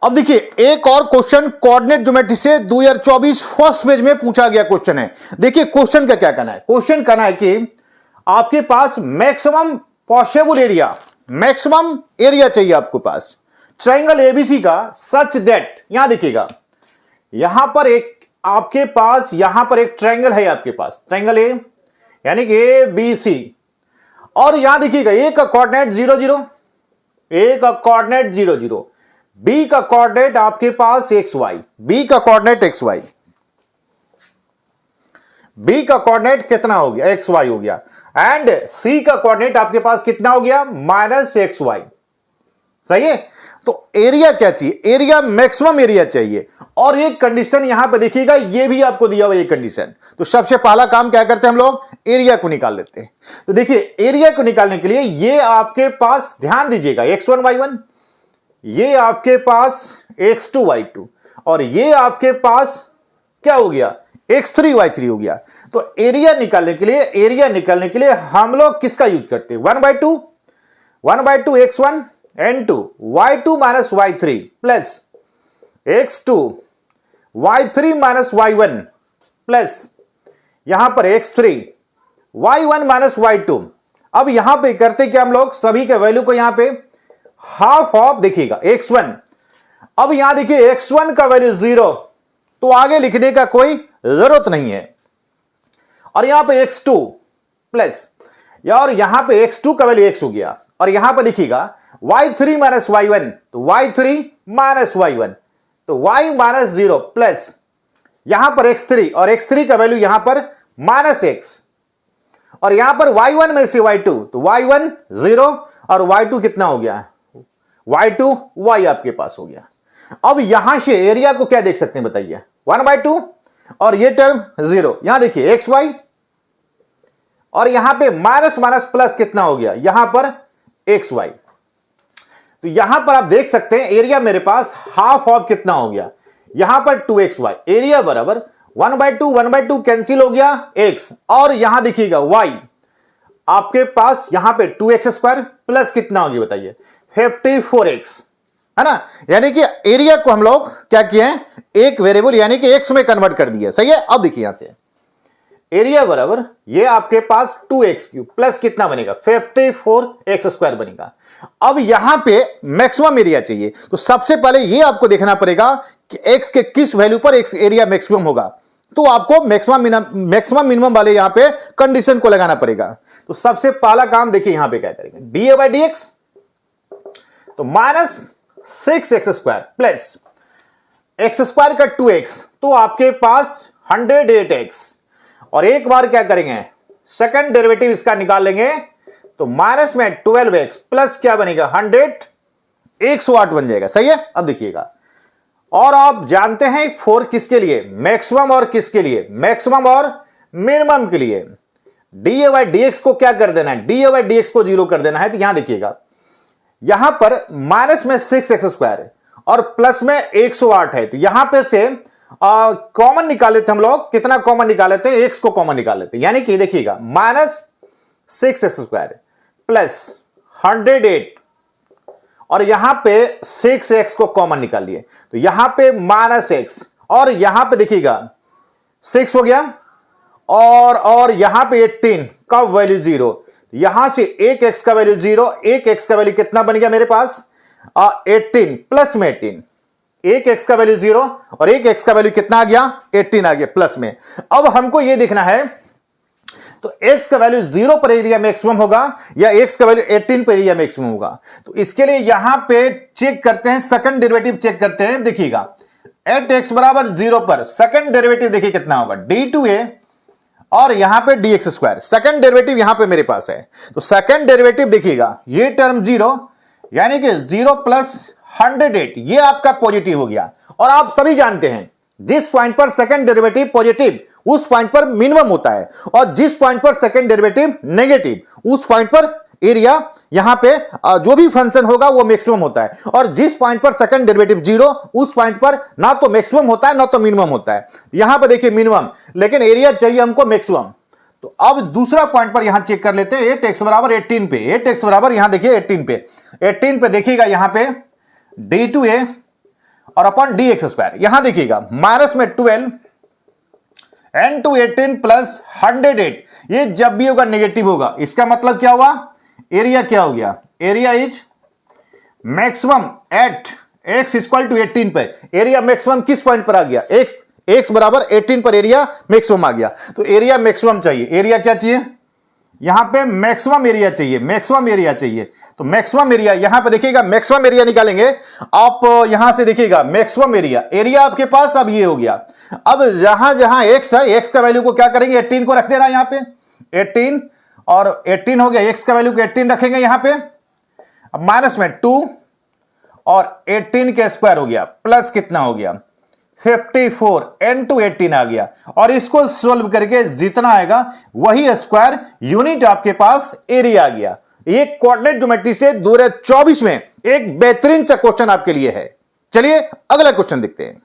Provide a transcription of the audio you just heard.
अब देखिए एक और क्वेश्चन कोऑर्डिनेट ज्योमेट्री से 2024 फर्स्ट पेज में पूछा गया क्वेश्चन है। देखिए क्वेश्चन का क्या कहना है, क्वेश्चन कहना है कि आपके पास maximum possible area, maximum area चाहिए आपके पास ट्रायंगल एबीसी का सच दैट, यहां देखिएगा यहां पर एक आपके पास यहां पर एक ट्रायंगल है आपके पास ट्रायंगल ए यानी कि ए बी सी, और यहां देखिएगा ए का कोऑर्डिनेट 0 0, ए का कोऑर्डिनेट 0 0, बी का कोऑर्डिनेट आपके पास एक्स वाई, बी का कोऑर्डिनेट एक्स वाई, बी का कोऑर्डिनेट कितना हो गया एक्स वाई हो गया, एंड सी का कोऑर्डिनेट आपके पास कितना हो गया माइनस एक्स वाई। सही है, तो एरिया क्या चाहिए, एरिया मैक्सिमम एरिया चाहिए, और एक कंडीशन यहां पे देखिएगा ये भी आपको दिया हुआ ये कंडीशन। तो सबसे पहला काम क्या करते हैं हम लोग, एरिया को निकाल लेते हैं। तो देखिए एरिया को निकालने के लिए ये आपके पास ध्यान दीजिएगा x1 y1, ये आपके पास x2 y2, और ये आपके पास क्या हो गया x3 y3 हो गया। तो एरिया निकालने के लिए हम लोग किसका यूज करते हैं 1/2 x1 n2 y2 minus y3 plus x2 y3 minus y1 plus यहां पर x3 y1 माइनस y2। अब यहां पे करते क्या हम लोग, सभी के वैल्यू को यहां पे हाफ ऑफ देखिएगा x1। अब यहां देखिए x1 का वैल्यू 0, तो आगे लिखने का कोई जरूरत नहीं है, और यहां पे x2 प्लस और यहां पे x2 का वैल्यू x हो गया, और यहां पे देखिएगा y3 माइनस y1, तो y3 माइनस y1, तो y माइनस 0 प्लस यहां पर x3, और x3 का वैल्यू यहां पर माइनस x, और यहां पर y1 में से y2, तो y1 0 और y2 कितना हो गया y2 y आपके पास हो गया। अब यहां से एरिया को क्या देख सकते हैं बताइए 1/2, और ये टर्म 0, यहां देखिए एक्स वाई, और यहां पे माइनस माइनस प्लस कितना हो गया यहां पर एक्स वाई। तो यहां पर आप देख सकते हैं एरिया मेरे पास हाफ ऑफ कितना हो गया यहां पर 2xy, एरिया बराबर 1/2 कैंसिल हो गया x, और यहां देखिएगा y आपके पास यहां पे 2x² प्लस कितना होगी बताइए 54x, है ना। यानी कि एरिया को हम लोग क्या किए हैं एक वेरिएबल यानी कि x में कन्वर्ट कर दिया। सही है, अब देखिए यहां से एरिया बराबर ये आपके पास 2x³ प्लस कितना बनेगा 54x² बनेगा। अब यहां पे मैक्सिमम एरिया चाहिए, तो सबसे पहले ये आपको देखना पड़ेगा कि x के किस वैल्यू पर x एरिया मैक्सिमम होगा, तो आपको मैक्सिमम मिनिमम वाले यहां पे कंडीशन को लगाना पड़ेगा। तो सबसे पहला काम देखिए यहां पे क्या करेंगे dA/dx, तो माइनस 6x² प्लस x² का 2x, तो आपके पास 108x, और एक बार क्या करेंगे सेकंड डेरिवेटिव इसका निकाल लेंगे, तो माइनस में 12x प्लस क्या बनेगा 108 बन जाएगा। सही है, अब देखिएगा, और आप जानते हैं 4 किसके लिए मैक्सिमम और किसके लिए मैक्सिमम और मिनिमम के लिए dA/dx को क्या कर देना है dA/dx को 0 कर देना है। तो यहां देखिएगा यहां पर माइनस में 6x² और प्लस में 108 है, तो यहां पे से कॉमन निकाल लेते हम लोग, कितना कॉमन निकाल लेते हैं x को कॉमन निकाल लेते हैं, यानी कि देखिएगा माइनस 6x² प्लस 108, और यहां पे 6x को कॉमन निकाल लिए, तो यहां पे माइनस x, और यहां पे देखिएगा 6 हो गया, और यहां पे 18 का वैल्यू 0, यहां से 1x का वैल्यू 0, 1x का वैल्यू कितना बन गया मेरे पास 18 प्लस में 18, 1x का वैल्यू 0 और 1x का वैल्यू कितना आ गया 18 आ गया प्लस में। अब हमको यह देखना है तो x का वैल्यू 0 पर एरिया मैक्सिमम होगा या x का वैल्यू 18 पर एरिया मैक्सिमम होगा। तो इसके लिए यहां पे चेक करते हैं, सेकंड डेरिवेटिव चेक करते हैं। देखिएगा एट x बराबर 0 पर सेकंड डेरिवेटिव देखिए कितना होगा d2a, और यहां पे dx², सेकंड डेरिवेटिव यहां पे मेरे पास है, तो सेकंड डेरिवेटिव देखिएगा ये टर्म 0 यानी कि 0 प्लस 108, ये आपका पॉजिटिव हो गया। और आप सभी जानते हैं जिस पॉइंट पर सेकंड डेरिवेटिव पॉजिटिव उस पॉइंट पर मिनिमम होता है, और जिस पॉइंट पर सेकंड डेरिवेटिव नेगेटिव उस पॉइंट पर एरिया यहां पे जो भी फंक्शन होगा वो मैक्सिमम होता है, और जिस पॉइंट पर सेकंड डेरिवेटिव 0 उस पॉइंट पर ना तो मैक्सिमम होता है ना तो मिनिमम होता है। यहां पर देखिए मिनिमम, लेकिन एरिया चाहिए हमको मैक्सिमम। तो अब दूसरा पॉइंट पर यहां चेक कर लेते हैं 8x बराबर 18 पे, 8x बराबर यहां देखिए 18 पे देखिएगा यहां पे d2a और अपॉन डी एक्स स्क्वायर। यहां देखिएगा माइनस में 12 n2 18 प्लस 108, ये जब भी होगा नेगेटिव होगा। इसका मतलब क्या हुआ, एरिया क्या हो गया, area is maximum at x equal to 18 पे। एरिया मैक्सिमम किस पॉइंट पर आ गया, x बराबर 18 पर एरिया मैक्सिमम आ गया। तो एरिया मैक्सिमम चाहिए, एरिया क्या चाहिए, यहां पे मैक्सिमम एरिया चाहिए, मैक्सिमम एरिया चाहिए। तो मैक्सिमम एरिया यहां पे देखिएगा, मैक्सिमम एरिया निकालेंगे आप, यहां से देखिएगा मैक्सिमम एरिया, एरिया आपके पास अब ये हो गया। अब जहां जहां x है, x का वैल्यू को क्या करेंगे, 18 को रख देना यहां पे, 18 और 18 हो गया, x का वैल्यू को 18 रखेंगे यहां पे। अब माइनस में 2 और 18 के स्क्वायर हो गया, प्लस कितना हो गया 54, n2 18 आ गया। और इसको सोल्व करके जितना आएगा वही स्क्वायर यूनिट आपके पास एरिया आ गया। ये कोऑर्डिनेट ज्योमेट्री से 2024 में एक बेहतरीन सा क्वेश्चन आपके लिए है। चलिए अगला क्वेश्चन देखते हैं।